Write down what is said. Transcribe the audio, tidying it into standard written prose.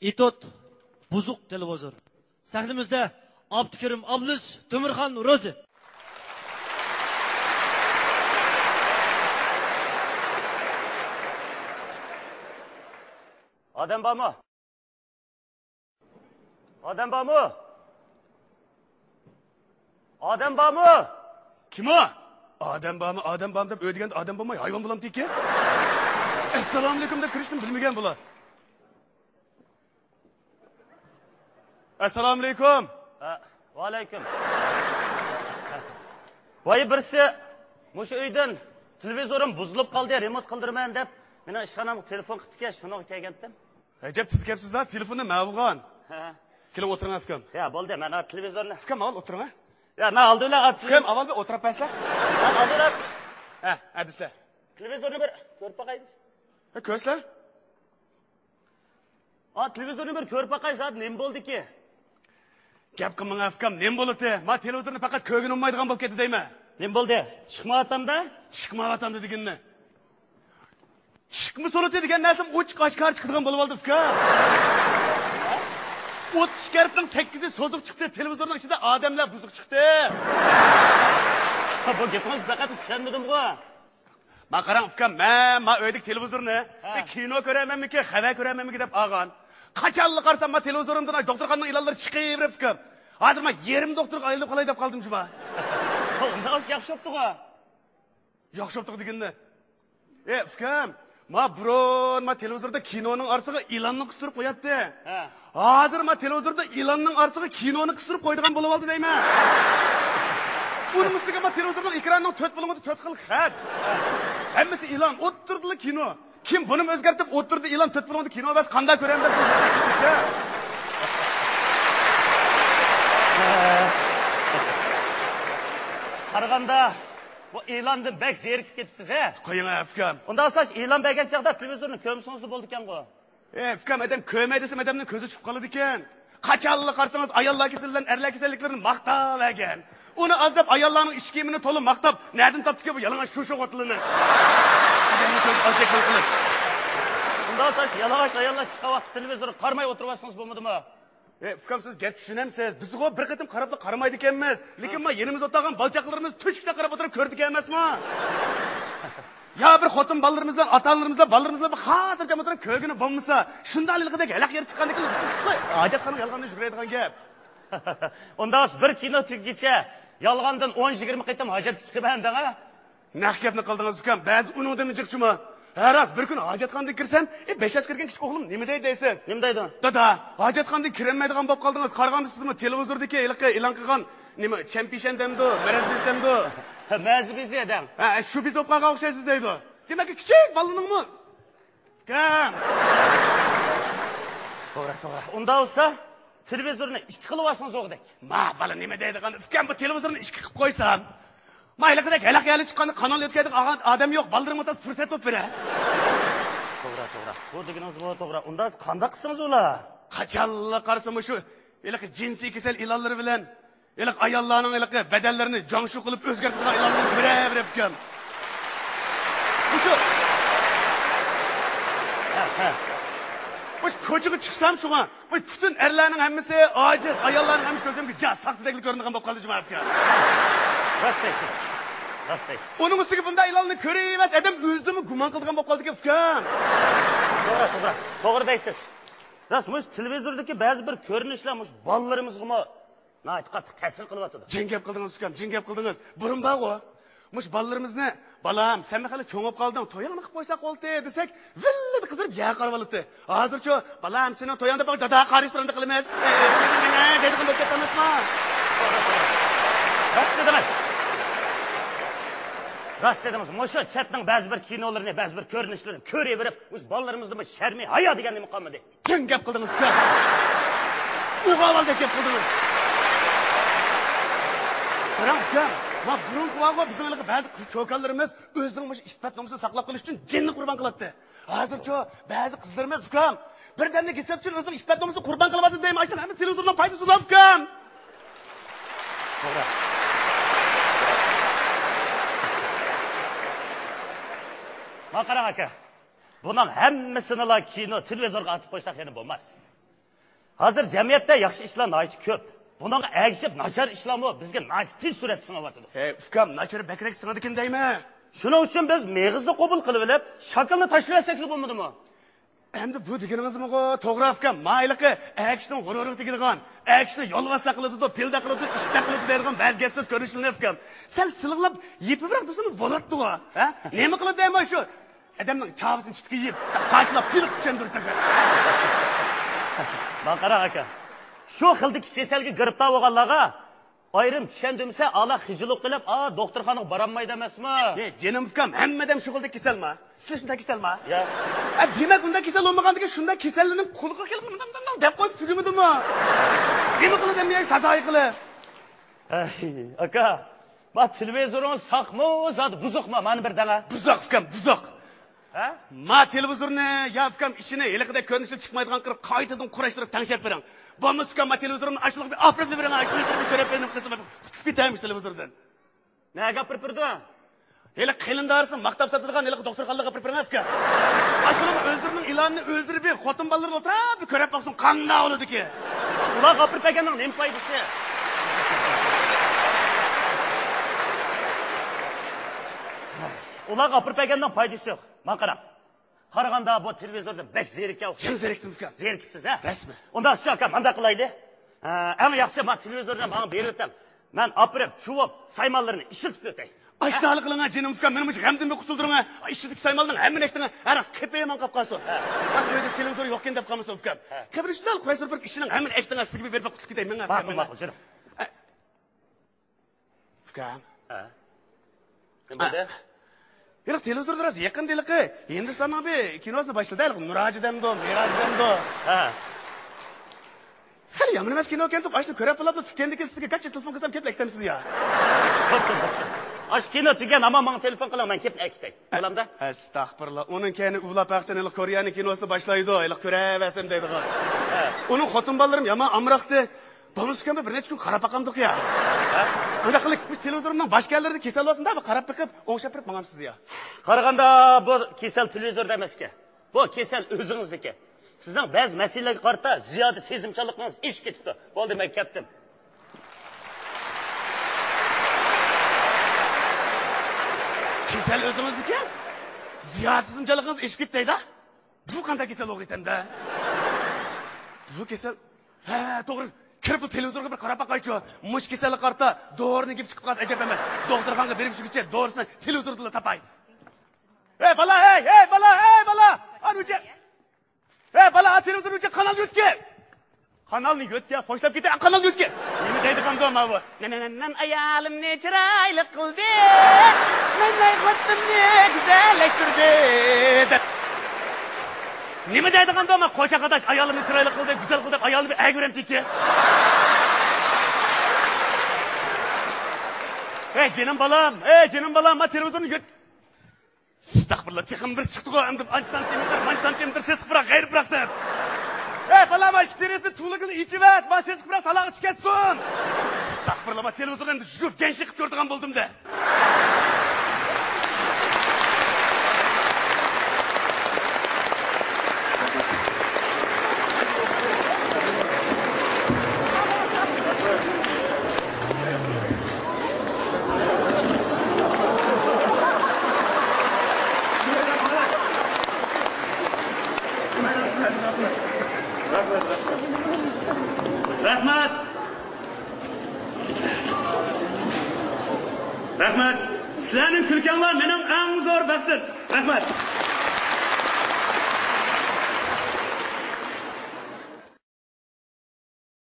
İtot Buzuk televizor. Sahnimizde Abdükerim Ablus, Tömürhan Rozi. Adam var mı? Adam var mı? Adam var mı? Kim o? Adam var mı? Adam var mı deb ödegende adam bo'lmay hayvon bo'lam deyki. Assalomu alaykum deb kirishni bilmagan bular. Assalomu alaykum. Va alaykum. Voy birisi mushu uydan televizorim buzilib qoldi, remont qildirman deb meni ishxonamga telefon qilibdi-ku, shuni kelgandim. Ajab siz kelibsizlar, telefonni men bo'lgan. Ha. Kelib o'tiring afkam. Ya bo'ldi, men televizorni. Afkam avval o'tiring ha. Ya men oldilar Afkam avval bir o'tirib paslar. Men oldilar. Ha, hadislar. Televizorni bir ko'rib boqaylik. Ha, ko'rslar. Televizorni bir ko'rib boqaysiz, nima bo'ldi-ki? Gap qilmang afkam, nima bo'ldi? Men televizorni faqat ko'rgin olmaydigan bo'lib ketdi deyman. Nima bo'ldi? Chiqmayaptimda? Chiqmayaptim deganni. Chiqmi solati degan narsam o'ch qashqar chiqadigan bo'lib oldi afkam. 30 garibning 8i so'ziq chiqdi, televizorning ichida odamlar buzuq chiqdi. Bu gapingiz faqat tushunmadim-ku. Men qarang afkam, men uyda televizorni kino ko'ramanmi-ki, xabar ko'ramanmi deb olgan. Qachonli qarsam men televizorimdan doktorxonaning ilonlari chiqib afkam. Hozir men yerim doktorga aylanib qolay deb qoldim shuma. Undan yaxshi bo'pti-ku. Yaxshi bo'pti deganni. Afkam, ma buron ma televizorda kinoning orsiga ilonni qistirib qo'yapti. Hozir ma televizorda ilonning orsiga kinoni qistirib qo'ydigan bo'lib oldi deyman. Buning ustiga ma televizorning ekranining 4 bo'lingida 4 xil xat. Hammasi ilon, o'ttirdi kino. Kim buni o'zgartib o'ttirdi ilon 4 bo'lingida kino emas, qanday ko'raman deb so'rayapti. Qaraganda bu e'londan bek zerikib ketibsiz-a? Qo'ying afkam. Unda asash e'lon bergan chaqda televizorni ko'msangiz bo'ldi ekan-ku. Afkam adam ko'may desam adamning ko'zi chiqib qoladi ekan. Qachonli qarsangiz ayollar kasallan erlar kasalliklarini maqtab ekan. Uni azab ayollarning ish kiyimini to'lib maqtab, nereden topdiki bu yalang'och shu o'tilini. Adamning ko'zi ochak qilib. Unda asash yalang'och ayollar chiqqan vaqt televizorni qarmay o'tirsangiz bo'lmadimi? Afkam siz gap tushunamsiz. Biz o bir qatim qarab qaramaydi ekanmiz. Lekin men yenimiz o'tirgan balchaqlarimiz tushukda qarab o'tirib ko'rdik emasmi? Ya bir xotin balalarimiz bilan ota-onalarimizlar bir xotirjam o'tirib ko'rgini bo'lmasa, shundayligidek halaq yer chiqqandek hojatxona yolg'ondan yuradigan gap. Unda bir kino tugicha yolg'ondan 10-20 qitim hojat chiqibanda, ha? Naq gapni qildingiz ukam. Ba'zi uningdan jiqchimi? Haras bir kun hojatxonaga kirsam, 5 yoshga kirgan kichik o'g'lim nima deydi deysiz? Nima deydi? Dada, hojatxonaga kirolmaydigan bo'lib qoldingiz. Qaraganda sizmi televizordagi e'lon qilgan nima champishandamdi, marazbizdamdi. Mazbiz adam. Ha, shu biz o'qaga o'xshaysiz deydi. Demak, kichik balaningmi? Kam. To'g'ri. Unda bo'lsa televizorni 2 qilib olsangiz o'g'dak. Ma, bala nima deydigan? Ukam bu televizorni 2 qilib qo'ysam, mayliqidek halaq-yali chiqqanda kanal o'tkazadigan odam yo'q, baldirning o'tasi fursat topib bera. To'g'ri. Bu deganingiz bu to'g'ri. Unda qanday qilsangiz ular? Qachonli qarsam shu jinsiy kasal ilonlar bilan ayollarning badallarini jongshu qilib o'zgartirgan ilonlarni ko'raverib ekan. Bu ko'chaga chiqsam shunga, bu butun erlarning hammasi ojiz, ayollarning hammasi ko'zimga jas saqtidaglik ko'rinadigan bo'lib qoldi juma ekan. Rastaysiz. Uning ustiga bunday ilonni ko'raymas, adam o'zini gumon qilgan bo'lib qoldi ekan. To'g'ri deysiz. Rasmus televizordagi ba'zi bir ko'rinishlar mush bolalarimizga qattiq ta'sir qilyapti. Jin gap qildingiz ukam, jin gap qildingiz. Burun bog'o. Mush bolalarimizni, balam, sen hali cho'ngib qolding, to'yingni qilib qo'ysak olti desak, villada qizarib ya qarab olibdi. Hozircha balam, seni to'yingda baq dada qarishtiranda qilamiz. Deydigan bo'lib ketamizmi? Rast dedimiz. Musha chatning ba'zi bir kinolarini, ba'zi bir ko'rinishlarini ko'raverib, mush bolalarimizni sharmiy hayo degan nima qolmadi. Jin gap qildingiz ukam. Uyg'onalda gap qildingiz. Qarang ukam, ma burun quvog'i bizning ba'zi qiz cho'kanlarimiz o'zining ifat nomusini saqlab qolish uchun jinni qurbon qiladi. Hozircha ba'zi qizlarimiz ukam birdamlik hissat uchun o'zining ifat nomusini qurbon qilyapti deyman. Aytdim, hamma televizordan foydasi yo'q ukam. To'g'ri. Ma qarang aka. Buning hammasini kino televizorga atib qo'ysak yana bo'lmas. Hozir jamiyatda yaxshi ishlar nihoyat ko'p. Bunga ergishib nachar ishlarmi bizga nihoyat tez surat sing'ayotir. Ukam, nachar bakrak sing'adikin deyman. Shuning uchun biz meg'izni qabul qilib olib, shaklni tashlab bo'lmadimi? Endi bu deganingizmi to'g'ri ukam, mayliqi akishning g'ururi tegadigan, akishni yolg'asa qiladi, pilda qiladi, ishda qiladi deydigan ba'zi gap so'z ko'rinishini ukam. Sen silg'ilab yepibroq desami bo'ladi-ku, ha? Nima qiladi deyman shu? Adamning chavisini chitga yeb, qanchilab pilib tushundirdi. Baqara aka. Shu xildagi kasalga giribtor bo'lganlarga ayrim tushundimsa, ala xijillik qilib, doktorxonaga borolmaydi emasmi? Jenim ukam, hammadan shu xilda kasalmi? Siz shunday kasalmi? Ya. Demak, unda kasal bo'lmaganligi shunda kasallikning qo'liga kelgandan deb qo'yib tugamadimi? Nima qiladi men sazoyi qilib? Aka, ma televizoring saqmi, zot buzuqmi? Meni bir dana. Buzuq ukam, buzuq. Ha? Ma televizorni, ya ukam ishini heliqida ko'rinishi chiqmaydigan qilib qaytadan qurashtirib tangshab bering. Bo'lmasa ukam ma televizorni ochliq bir operativ bering, ko'zimni ko'rib berim qilsam, qutib ketamiz televizordan. Nega gapirpirdi? Heli qilindarsin, maqtab satadigan heli doktorxonaga gapirib bering ukam. Ashulab o'zlarining ilonni o'ldirib, xotin bolalarni o'tirib, ko'rib baqsin qanday bo'ladiki. Ular gapirib berganning nima foydasi? Ular gapirib berganning foydasi yo'q. Men qarang. Qaraganda bu televizorda bek zerikka o'xshaydi. Chin zerikdim ukam. Zerikibsiz, ha? Rasmi. Unda shu aka, menda qilayli. Eng yaxshi men televizorni menga berib o'tam. Men opirib, chuvib, saymonlarni ishiltib o'tay. Aşağılık kılına canım fıkam, benim için hemden bir kutulduruna, işçilik saymalının hemen ektiğine, aras kepeğe man kapkansın. Bak böyle televizyonu yokken de kapkansın fıkam. Kabir işçilik alıp kuraysa bir işçinin hemen ektiğine sıkı bir verip kutup gideyim. Bakın canım. Fıkam. Ne böyle? Yalak televizyonda biraz yakın değil ki. Hindistan'ın bir kinosuna başladı. Nuracı demdi o, Miracı demdi o. Hani yaman emas kino keldi, başta körep bulab da kendiki sizga kaç telefon qilsam kelib aytamsiz ya. Aş kino tugan, ama menga telefon qiling, men kelib aytay. Bo'lamda? Astagfirullah. Uning kayni uvlab aqchani Koreyaning kinosini boshlaydi, ayliq ko'raversin deydigan. Uning xotin bolalarim yaman amroqdi. Bo'lmasam bir necha kun qarab baqamdiq ya. Unda qilib biz televizordan boshqa yerlarda kasal bo'lsin-da, qarab biqib, o'ngshab birib maqamsiz ya. Qaraganda bu kasal televizorda emas-ki. Bu kasal o'zingizniki. Sizning ba'zi masalalarga qarata ziyoda sezimchanligingiz ish ketibdi. Bo'ldi, men ketdim. Kasal o'zingizniki? Ziyoda sezimchanligingiz ish ketdi-da. Bu qanday kasal o'g'itanda? Bu kasal ha, to'g'ri. Kirib televizorga bir qarab baqaychi. Mush kasallik qarta dorining kelib chiqib qolsa ajab emas. Doktorxonaga berib shugicha dorisini televizorda topay. Ey bala, ey bala. Anucha. Ey bala, televizor uchun kanal yutki. Kanalni yutki, xo'shlab ketay, kanal yutki. Nima deydi qamda ma bu? Nan ayolimni chiroyli qildi. Men xotinni go'zallashtirdi. Nima deydi qamda ma? Qo'cha qadash ayolimni chiroyli qildi, go'zal qildi, ayolni ayguram tikki. Ey jinim balam, ma televizorni yut. Estağfurullah, çıkın bir çıktı o, emdim 10 santimetre ses bırak, gayr bıraktı. Balam, aşk teresini tuğlukunu içi ver, ben ses bırak, talağı çıkartsın. Estağfurullah, ben televizyonu emdim, şu gençlik gördüğüm buldum da. Rahmat. Sizlarning kulkanlar mening eng zo'r baxtim. Rahmat.